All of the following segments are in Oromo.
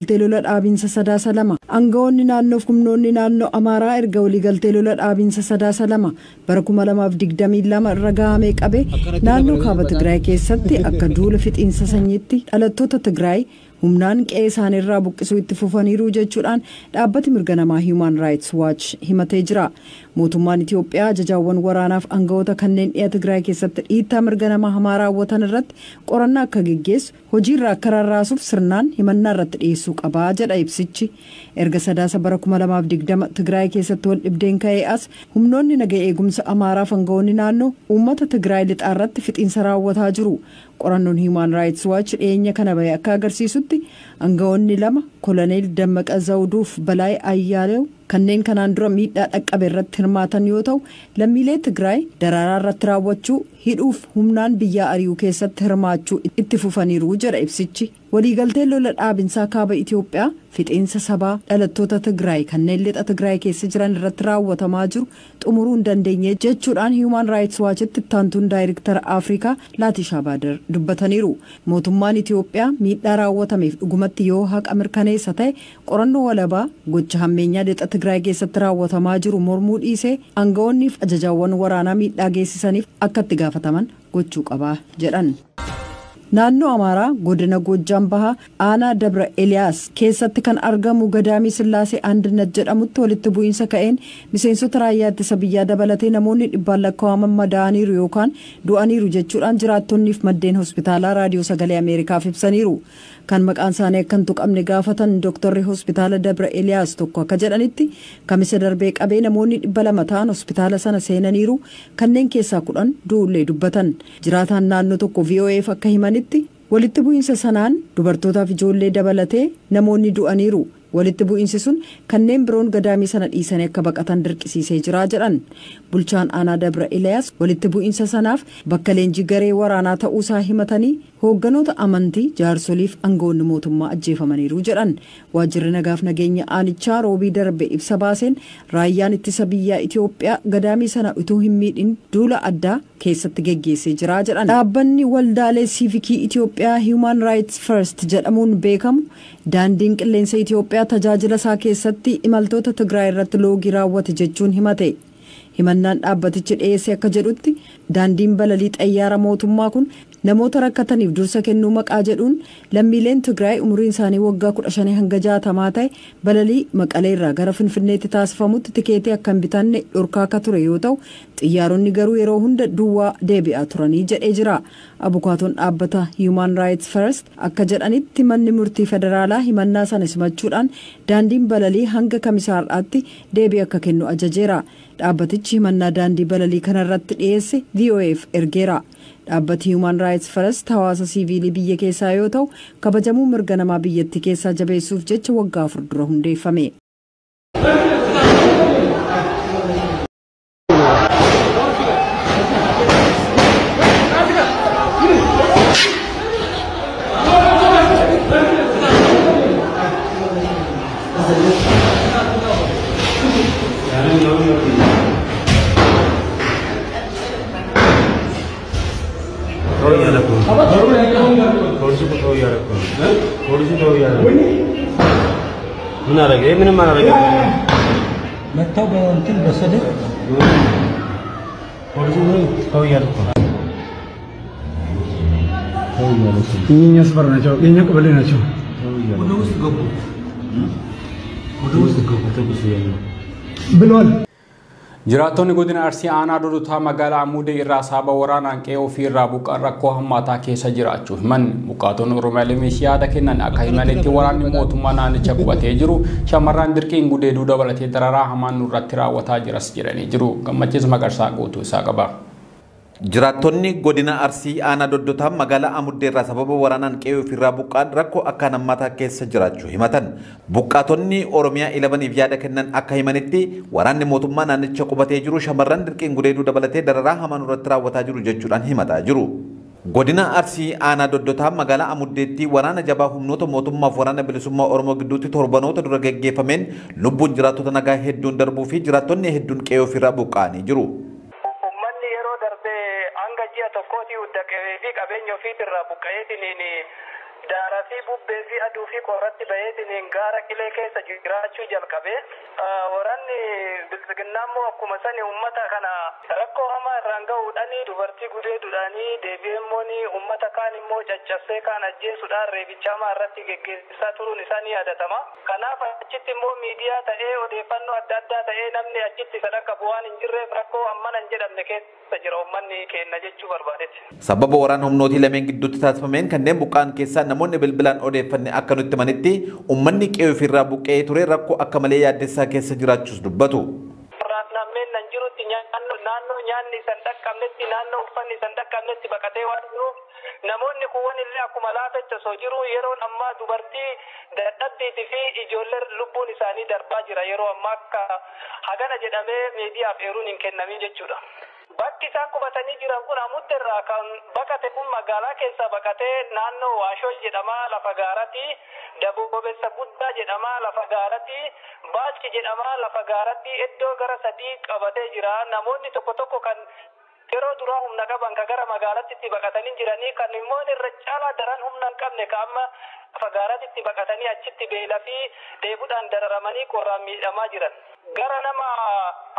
Teelola dhaabinsa sadaasa lama aangawoonni naannoof humnoonni naannoo Amaaraa erga waliigal teelola dhaabinsa sadaasa lama bara 2022 irra gahamee qabe naannoo kaaba Tigraay keessatti akka duula fixiinsa sanyiitti dhalattoota Tigraay humnaan qe'ee isaaniirraa buqqisuu itti fufaniiru jechuudhaan dhaabbati mirga namaa Human Rights Watch himatee jira. Mootummaan Itoophiyaa ajajaawwan waraanaaf aangawoota kanneen dhiyaa Tigraay keessatti dhiittaa mirga namaa hamaa raawwatan irratti qorannaa akka geggeessu hojiirra akka rarraasuuf sirnaan himannaa irratti dhiyeessuu qaba jedha ibsichi. Erga sadaasa bara 2020 Tigraay keessatti wal dhibdeen ka'ee as humnoonni nagaa eegumsa Amaaraaf aangawoonni naannoo uummata Tigraay lixaa irratti fixiinsa raawwataa jiru. Qorannoon Human Rights Watch dhiyeenya kana bahe akka agarsiisutti aangawoonni lama Koloneel Dammaqa Zawuduuf Balaay Ayyaalew kanneen kanaan dura miidhaa dhaqqabe irratti hirmaatan yoo ta'u lammiilee Tigraay daraaraa irratti raawwachuu hidhuuf humnaan biyyaa ari'uu keessatti hirmaachuu itti fufaniiru jedha ibsichi. Waliigalteen lola dhaabinsaa kaaba Itoophiyaa fixiinsa sabaa dhalattoota Tigraay kanneen lixa Tigraay keessa jiran irratti raawwatamaa jiru xumuruu hin dandeenye jechuudhaan Human Rights Watchitti ittaantuun daayirektara Afrikaa Laatishaa Baadar dubbataniiru. Mootummaan Itoophiyaa miidhaa raawwatameef dhugumatti yoo haqa mirkaneessa ta'e qorannoo walabaa gocha hammeenyaa lixa Tigraay keessatti raawwatamaa jiru mormuu dhiisee aangawoonniif ajajaawwan waraanaa miidhaa geessisaniif akka itti gaafataman gochuu qaba jedhan. Naannoo Amaaraa godina Goojjam Bahaa aanaa Dabra Eliyaas keessatti kan argamu Gadaamii Sillaasee Andinet jedhamutti walitti bu'iinsa ka'een miseensota raayyaa ittisa biyyaa dabalatee namoonni dhibbaan lakkaa'aman madaa'aniiru yookaan du'aniiru jechuudhaan jiraattonniif maddeen hospitaalaa raadiyoo sagalee Ameerikaaf ibsaniiru. Kan maqaan isaanii akka hin tuqamne gaafatan Dooktarri hospitaala Dabra Eliyaas tokko akka jedhanitti kamisa darbee qabee namoonni 200 ta'an hospitaala sana seenaniiru kanneen keessaa 10 du'ullee dubbatan. Jiraataan naannoo tokko VOA'f akka himanitti walitti bu'iinsa sanaan dubartootaaf ijoollee dabalatee namoonni du'aniiru. Walitti bu'iinsi sun kanneen biroon Gadaamii sana dhiisanii akka baqatan dirqisiisee jira jedhan. Bulchaan aanaa Dabra Eliyaas walitti bu'iinsa sanaaf bakka leenjii garee waraanaa ta'uusaa himatanii hoogganoota amantii jaarsoliif aangawoonni mootummaa ajjeefamaniiru jedhan. Waajjirri nagaaf nageenya aanichaa roobii darbe ibsa baaseen raayyaan ittisa biyyaa Itoophiyaa Gadaamii sana utuu hin miidhin duula addaa keessatti geggeessee jira jedhan. Dhaabbanni waldaalee siivikii Itoophiyaa Human Rights First jedhamuun beekamu daandiin qilleensa Itoophiyaa tajaajila isaa keessatti imaltoota Tigraay irratti loogii raawwate jechuun himate. Himannaan dhaabbatichi dhiyeesse akka jedhutti daandiin balalii xayyaara mootummaa kun namoota rakkataniif dursa kennuu maqaa jedhuun lammiileen Tigraay umuriin isaanii waggaa 15 hanga 60 ta'e balalii Maqalee irraa gara Finfinneetti taasifamutti tikeetii akka hin bitanne dhorkaa akka ture yoo ta'u xiyyaaronni garuu yeroo hunda duwwaa deebi'aa turanii jedhee jira. Abukaatoon dhaabbata Human Rights First akka jedhanitti manni murtii federaalaa himannaa sana simachuudhaan daandiin balalii hanga kamisaarraatti deebii akka kennu ajajeera. Dhaabbatichi himannaa daandii balalii kanarratti dhiyeesse VOA'f ergeera. Dhaabbati Human Rights First hawaasa siiviilii biyya keessaa yoo ta'u kabajamuu mirga namaa biyyattii keessaa jabeessuuf jecha waggaa 4 dura hundeeffame. Ini sebenarnya cowok, ini kebalik aja. Belum. Jiraattonni godina Arsii aanaa Dodotaa magaalaa Amuudee irraa sababa waraanaan qe'ee ofii irraa buqqa'an rakkoo hammaataa keessa jiraachuu himan. Buqqaatonni Oromiyaa Lammiilee yaada kennan akka himanitti waraanni mootummaa naannicha qubatee jiru shamarran dirqiin gudeeduu dabalatee dararaa hamaan nurratti raawwataa jiras jedhanii jiru. Gammachiis Magarsaa guutuu isaa qaba. Jiraattonni godina Arsii aanaa Dodotaa magaalaa Amuudee irraa sababa waraanaan qe'ee ofii irraa buqqa'an rakkoo akkaan hammaataa keessa jiraachuu himatan. Buqqaatonni Oromiyaa 11 yaada kennan akka himanitti waraanni mootummaa naannicha qubatee jiru shamarran dirqiin gudeeduu dabalatee dararaa hamaan nurratti raawwataa jiru jechuudhaan himataa jiru. Godina Arsii aanaa Doddotaa magaalaa Amuddeetti waraana jabaa humnoota mootummaaf waraana bilisummaa Oromoo gidduutti torbanoota dura geggeeffameen lubbuun jiraattota nagaa hedduun darbuu fi jiraattonni hedduun qe'ee ofirraa buqqa'anii jiru. Uummanni yeroo darbee hanga ji'a tokkootii uddaqee fi qabeenya ofiitirraa buqqa'eetiin daaraa fi bubbee fi aduu fi qorratti baheetiin gaara qilee keessa jiraachuu jalqabe. Waraanni bilisiginnaa immoo akkuma sani uummata kana rakkoo hamaa irraan gahuudhaan dubartii gudeeduudhaanii deebi'ee immoo uummata kaan immoo caccabsee kaan ajjeesuudhaan reebicha hamaa irratti geggeessaa turuun isaa ni yaadatama. Kanaaf achitti immoo miidiyaa ta'ee odeeffannoo adda addaa ta'ee namni achitti sadarkaa bu'aan hin jirreef rakkoo hammana hin jedhamne keessa jira uummanni keenya jechuu barbaadetti. Sababa waraana humnootii lameen gidduutti taasifameen kanneen buqqa'an keessaa namoonni bilbilaan odeeffanne akka nutti manitti uummanni qe'ee ofirraa buqqa'ee ture rakkoo akka malee yaaddessaa keessa jiraachuus dubbatu. Naannoo jirutti naannoo nyaanni isan dhaqqabnetti naannoo uffanni isan dhaqqabnetti baqatee waan jiruuf namoonni kuwwan illee akkuma laafetti osoo jiru yeroon ammaa dubartii dadhabbiitii fi ijoollee lubbuun isaanii darbaa jira yeroo ammaa akka hagana jedhamee miidiyaaf eeruun hin kennamin jechuudha. Bakki isaan qubatanii jiran kun Amudde irraa kan baqate kun magaalaa keessaa baqatee naannoo Waashoo jedhamaa lafa gaaraatti, Daboobeessa Guddaa jedhamaa lafa gaaraatti, Baalchi jedhamaa lafa gaaraatti iddoo gara 3 qabatee jira. Namoonni tokko tokko kan yeroo duraa humna qaban ka gara magaalaatti baqatanii jiranii kan immoo irra caalaa daran humna hin qabne ka amma lafa gaaraatti baqatanii achitti beelaa fi dheebuudhaan dararamanii qorraan miidhamaa jiran. Gara nama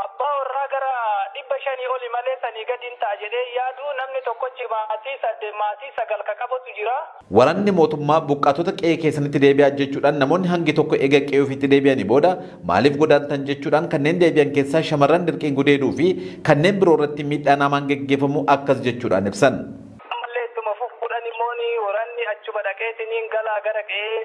abbaa warraa gara 500 oli malee sanii gadi hin ta'a jedhee yaadu namni tokkochi maatii 9 ka qabutu jira. Waraanni mootummaa buqqaatota qe'ee keessanitti deebi'aa jechuudhaan namoonni hangi tokko eega qe'ee ofiitti deebi'anii booda maaliif godaantan jechuudhaan kanneen deebi'an keessaa shamarran dirqiin gudeeduu fi kanneen biroo irratti miidhaan hamaan geggeeffamu akkas jechuudhaan ibsan. Ammallee ittuma fuudhan immoo waraanni achuma dhaqeetiniin galaa gara qe'ee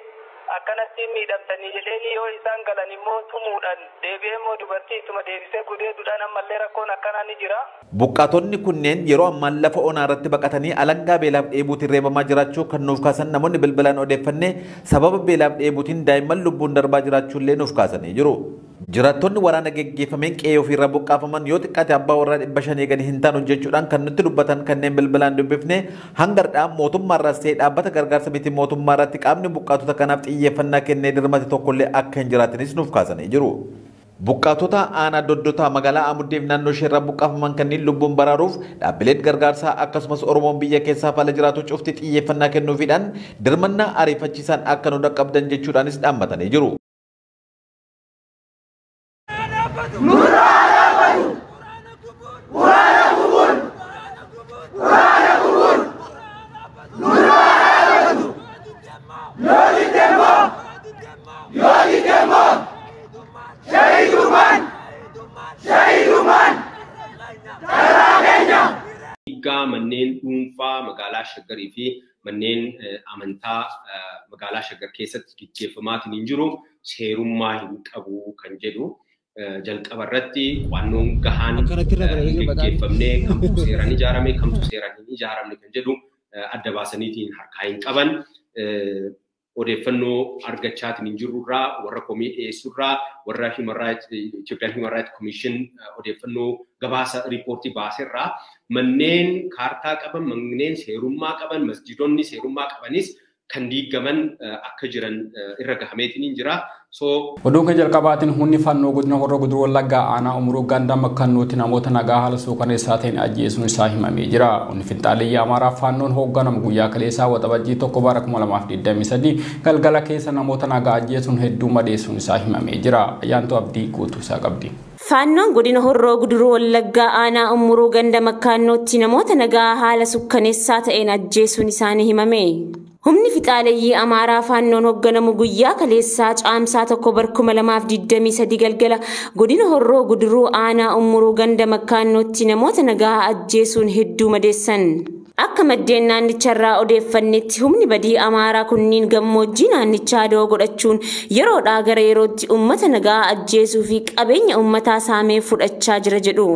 akkanatti miidhamtanii jedhanii yoo isaan galan immoo tumuudhaan deebi'ee immoo dubartii ittuma deebisee gudeeduudhaan ammallee rakkoon akkanaa ni jira. Buqqaatonni kunneen yeroo ammaan lafa onaa irratti baqatanii alangaa beelaaf dheebuutiin reebamaa jiraachuu kan nuuf kaasan namoonni bilbilaan odeeffanne sababa beelaaf dheebuutiin daa'imman lubbuun darbaa jiraachuullee nuuf kaasanii jiru. Jiraattonni waraana geggeeffameen qe'ee ofirraa buqqaafaman yoo xiqqaate abbaa warraa 500 gadi hin taanu jechuudhaan kan nutti dubbatan kanneen bilbilaan dubbifne hangardhaa mootummaarraas ta'ee dhaabbata gargaarsa miti mootummaarratti qaamni buqqaatota kanaaf xiyyeeffannaa kennee dirmate tokkollee akka hin jiraatinis nuuf kaasanii jiru. Buqqaatota aanaa Doddotaa magaalaa Amuddeef naannoo isheerraa buqqaafaman kanneen lubbuun baraaruuf dhaabbileen gargaarsaa akkasumas Oromoon biyya keessaa faala jiraatu cufti xiyyeeffannaa kennuufiidhaan dirmannaa ariifachiisaan akka nu dhaqqabdan jechuudhaanis dhaammatanii jiru. Manneen dhuunfaa magaalaa Shaggarii fi manneen amantaa magaalaa Shaggar keessatti gaggeeffamaatiin hin jiru seerummaa hin qabu kan jedhu jalqaba irratti qo'annoon gahaan gaggeeffamnee kamtu seeraan ijaarame kamtu seeraan hin ijaaramne kan jedhu adda baasaniitiin harkaa hin qaban odeeffannoo argachaatiin hin jirurraa warra komii dhiyeessurraa warra Ethiopian Human Rights Commission odeeffannoo gabaasa riipoortii baaserraa manneen kaartaa qaban manneen seerummaa qaban masjidonni seerummaa qabanis kan diigaman akka jiran irra gahameetiin jira. Oduun kan jalqabaatiin humni fannoo godina Horroo Guduruu Wallaggaa aanaa Umuruu Gandaa makkannooti namoota nagaa haala suukaneessaa ta'een ajjeesuun isaa himamee jira. Humni finxaaliyyaa Amaaraa fannoon hoogganamu guyyaa kaleessaa waxabajjii 1/2023 galgala keessa namoota nagaa ajjeesuun hedduu madeessuun isaa himamee jira. Ayyaantu Abdii guutuu isaa qabdi. Fannoon godina Horroo Guduruu Wallaggaa aanaa Umuruu Gandaa makkannooti namoota nagaa haala suukaneessaa ta'een ajjeesuun isaanii himame. Humni finxaaleyyii Amaaraa fannoon hoogganamu guyyaa kaleessaa caamsaa 1/2023 galgala godina Horroo Guduruu aanaa Umuruu Gandaa makkannooti namoota nagaa ajjeesuun hedduu madeessan. Akka maddeen naannicharraa odeeffannetti humni badii Amaaraa kunniin gammoojjii naannichaa da'oo godhachuun yeroodhaa gara yerootti uummata nagaa ajjeesuu fi qabeenya uummataa saamee fudhachaa jira jedhu.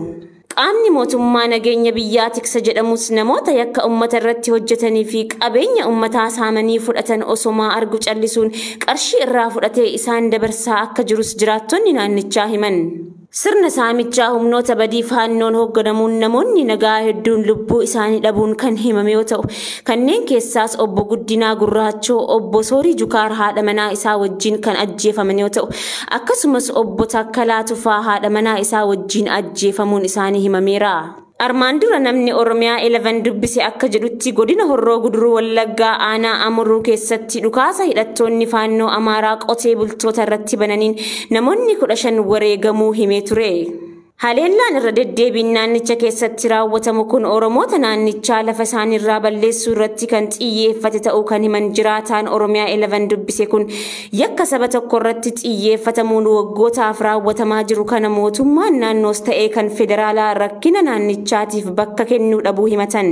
Qaamni mootummaa nageenya biyyaa tiksa jedhamus namoota yakka uummata irratti hojjetanii fi qabeenya uummataa saamanii fudhatan osomaa argu callisuun qarshii irraa fudhatee isaan dabarsaa akka jirus jiraattonni naannichaa himan. Sirna saamichaa humnoota badii faannoon hoogganamuun namoonni nagaa hedduun lubbuu isaanii dhabuun kan himame yoo ta'u, kanneen keessaas obbo Guddinaa Gurraachoo, obbo Soorii Jukaar haadha manaa isaa wajjin kan ajjeefaman yoo ta'u, akkasumas obbo Takkalaa Tufaa haadha manaa isaa wajjin ajjeefamuun isaanii himameera. Armaan dura namni Oromiyaa 11 dubbise akka jedhutti godina Horroo Guduruu Wallaggaa aanaa Amurruu keessatti dhukaasa hidhattoonni faannoo Amaaraa qotee bultoota irratti bananiin namoonni 15 wareegamuu himee ture. Haleellaan irra deddeebiin naannicha keessatti raawwatamu kun Oromoota naannichaa lafa isaaniirraa balleessuu irratti kan xiyyeeffate ta'uu kan himan jiraataan Oromiyaa 11 dubbise kun yakka saba tokko irratti xiyyeeffatamuun waggootaaf raawwatamaa jiru kana mootummaan naannoos ta'ee kan federaalaa rakkina naannichaatiif bakka kennuu dhabuu himatan.